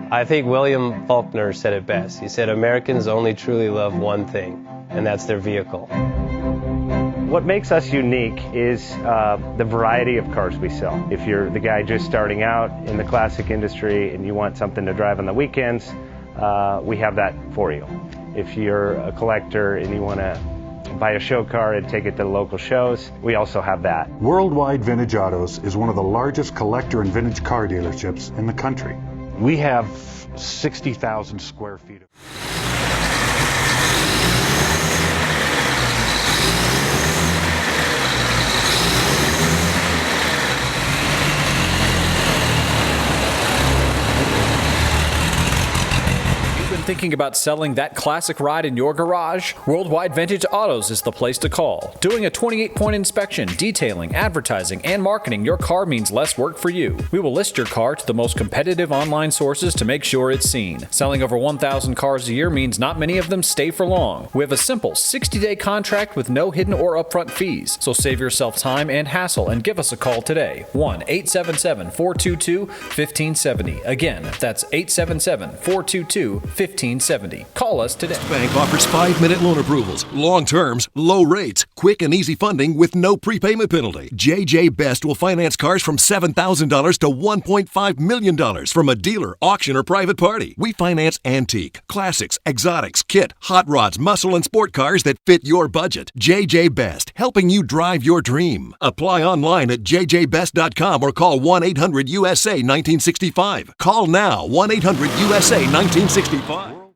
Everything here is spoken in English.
I think William Faulkner said it best. He said, Americans only truly love one thing, and that's their vehicle. What makes us unique is the variety of cars we sell. If you're the guy just starting out in the classic industry and you want something to drive on the weekends, we have that for you. If you're a collector and you want to buy a show car and take it to the local shows, we also have that. Worldwide Vintage Autos is one of the largest collector and vintage car dealerships in the country. We have 60,000 square feet. Thinking about selling that classic ride in your garage? Worldwide Vintage Autos is the place to call. Doing a 28-point inspection, detailing, advertising, and marketing your car means less work for you. We will list your car to the most competitive online sources to make sure it's seen. Selling over 1,000 cars a year means not many of them stay for long. We have a simple 60-day contract with no hidden or upfront fees. So save yourself time and hassle and give us a call today. 1-877-422-1570. Again, that's 877-422-1570. Call us today. Bank offers 5-minute loan approvals, long terms, low rates, quick and easy funding with no prepayment penalty. JJ Best will finance cars from $7,000 to $1.5 million from a dealer, auction, or private party. We finance antique, classics, exotics, kit, hot rods, muscle, and sport cars that fit your budget. JJ Best, helping you drive your dream. Apply online at jjbest.com or call 1-800-USA-1965. Call now, 1-800-USA-1965.